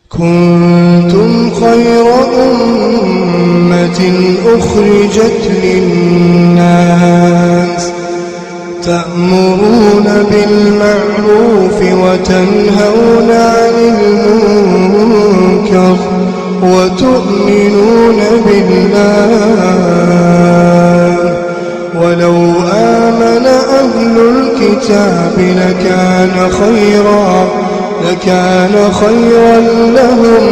كنتم خير أمة أخرجت للناس تأمرون بالمعروف وتنهون عن المنكر وتؤمنون بالله ولو آمن أهل الكتاب لكان خيرا لهم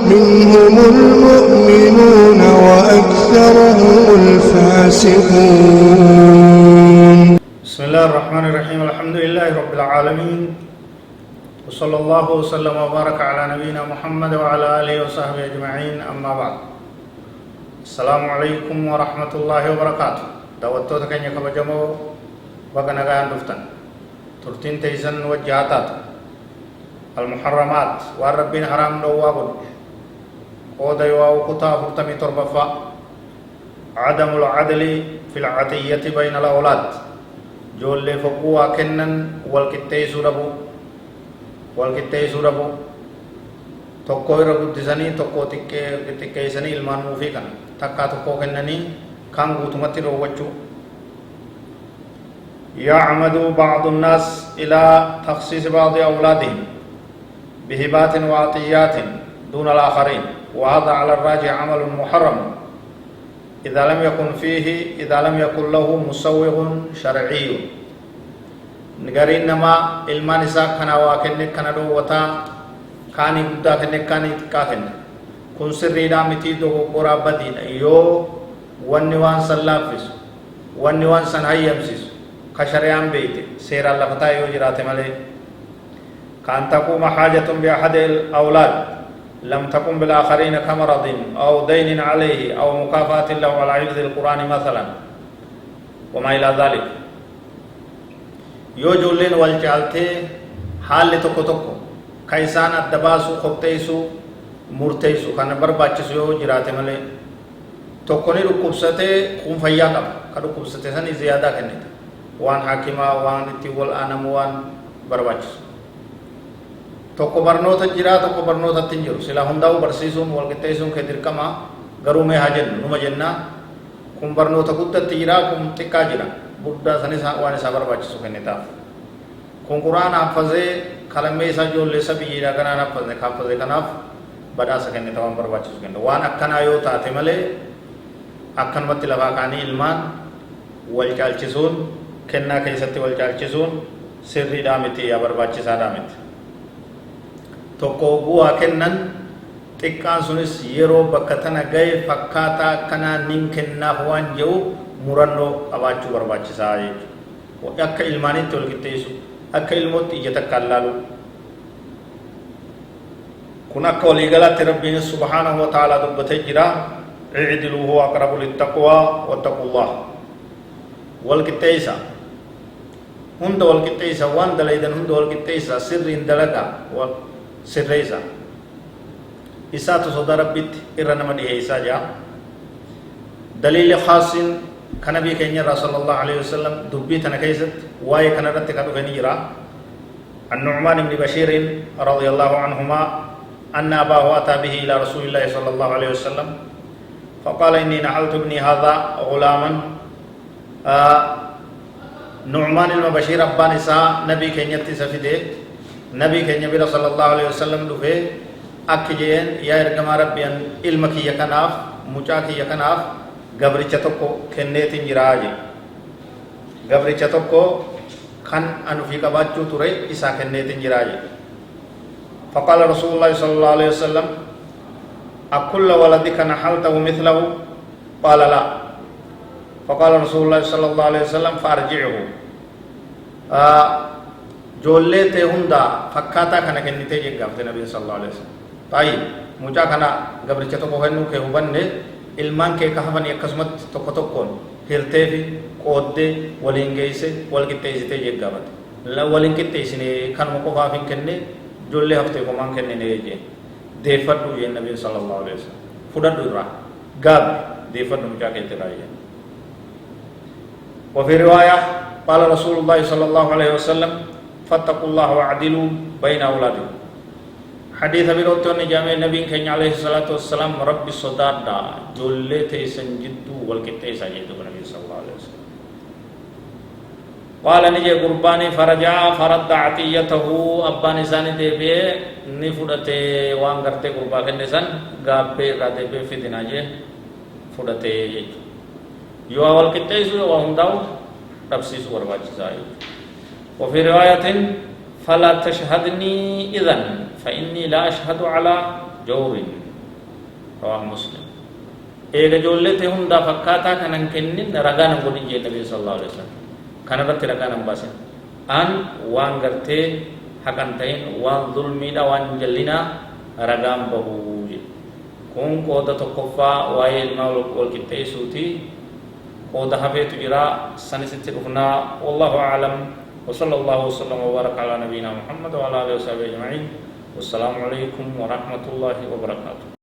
منهم المؤمنون وأكثرهم الفاسقون. بسم الله الرحمن الرحيم. الحمد لله رب العالمين وصلى الله وسلم وبارك على نبينا محمد وعلى آله وصحبه أجمعين. أما بعد، السلام عليكم ورحمة الله وبركاته. دعوتك كن يكبجمو وكنغان دفتن ترتين تيسن وجهاتات المحرمات والربين حرام دوابون قودا يواو قطا فرتمي تربفا عدم العدل في العطية بين الأولاد جولي فقوا كنن والكتيسو ربو tokko irra guddisanii tokko xiqqeessanii ilmaan muufii kana takkaa tokko kennanii kan guutumatti dhoowwachuu. يعمد بعض الناس إلى تخصيص بعض أولادهم بهبات وعطيات دون الآخرين، وهذا على الراجح عمل محرم إذا لم يكن له مسوغ شرعي. نغارين نما علمان إساء كنا واكنك كنا دووتا كاني بدا كنك كاني تكاكن كن سري دامتي دو قرى بدين يو وانوان سلافس وانوان سنهيمسس كشريان بيت سير الله فتاة يوجرات ملي كان تقوم حاجة بأحد الأولاد لم تقم بالآخرين كمرض أو دين عليه أو مكافأة له على حفظ القرآن مثلا وما إلى ذلك. yoo ijoolleen wal caaltee haalli tokko tokko ka isaan adda baasu qopheessu murteessu kan barbaachisu yoo jiraate malee tokko ni dhukkubsatee kun fayyaa qaba ka dhukkubsate sanii ziyaadaa kennita waan hakimaa waan itti wal aanamu waan barbaachisu. tokko barnoota jira tokko barnootatti hin jiru sila hundaa'u barsiisuun wal qixxeessuun kee dirqama garuu mee haa jennu numa jennaa kun barnoota guddatti jira kun xiqqaa jira guddaa sanis waan isaa barbaachisu kennitaaf. kun quraana hafazee kalammee isaa ijoollee isa biyyiidhaa kanaan hafazee kanaaf badhaasa kennita waan barbaachisu kenna. waan akkanaa yoo taate malee akkanumatti lafaa kaanii ilmaan wal caalchisuun kennaa keessatti wal caalchisuun sirriidhaa miti yaa barbaachisaadhaa miti. tokko bu'aa kennan xiqqaan sunis yeroo bakka tana gahe fakkaataa akkanaa nin kennaaf waan jedhu murannoo qabaachuu barbaachisaa jechuudha. akka ilmaanitti wal qixxeessu akka ilmootti ija takkaan laalu kun akka waliigalaatti rabbiin subhaanahu wa ta'aalaa dubbatee jira. i'diluu huwa aqrabu littaqwaa wattaqullah. wal qixxeessa hunda wal qixxeessa waan dalaydan hunda wal qixxeessa sirriin dalagaa sirreessa isaatu sodaa rabbitti irra nama dhiheessaa jira. daliilli khaasin kan nabii keenya irraa sallallahu alaihi wasallam dubbii tana keessatti waa'ee kana irratti kan dhufe ni jira. النعمان بن بشير رضي الله عنهما أن أباه أتى به إلى رسول الله صلى الله عليه وسلم فقال إني نحلت ابني هذا غلاما. نعمان بن بشير أبان إساء نبي كينيا تسفده نبي كينيا بلا صلى الله عليه وسلم دفه أكجين يا إرقما ربيان علمك يكناف مجاك يكناف gabricha tokko kenneetiin jiraaje. gabricha tokko kan anufi qabaachuu ture isaa kenneetiin jiraaje. faqaala rasuulullaahi sallallahu alaihi wasallam akulla waladika nahaltahu mithlahu qaala la. faqaala rasuulullaahi sallallahu alaihi wasallam faarji'uhu. joollee tee hunda fakkaataa kana kennitee jeggaafte nabiin sallallahu alaihi wasallam. taayib mucaa kana gabricha tokko kennuu kee hubanne ilmaan kee kahafanii akkasumatti tokko tokkoon hirtee fi qooddee waliin geesse wal qixxeessitee jeggaafate. waliin qixxeessine kanuma qofaaf hin kenne ijoollee haftee qomaan kennine jeen deeffadhu jeen nabiin sallallahu alaihi wasallam. fudhadhu irraa gaabi deeffadhu mucaa keetti irraa jeen. وفي رواية قال رسول الله صلى الله عليه وسلم فاتقوا الله واعدلوا بين أولادكم. حديث بيروتون جامع النبي كان عليه الصلاة والسلام ربي صدادا جولة تيسن جدو والكتيسا جدو النبي صلى الله عليه وسلم قال نجي قرباني فرجع فرد عطيته أباني ساني ديبه نفودته وان کرتے قربا کرنے سن غابه را ديبه في ديناجه فودته يو اول كتيسو وهنداو تفسيس ورواجزاي وفي رواية فلا تشهدني إذن فإني لا أشهد على جور رواه مسلم إذا جولته هندا فكاتا كان كنن رغانا قولين جي النبي صلى الله عليه وسلم كان رت رغانا باسن أن وان غرتي حقن تين وان ظلمي دا وان جلنا رغام بهو كون قودا تقفا وايل مول قول كتيسوتي قودا حبيت جرا سنسيت رفنا والله أعلم وصلى الله وسلم وبارك على نبينا محمد وعلى آله وصحبه أجمعين والسلام عليكم ورحمة الله وبركاته.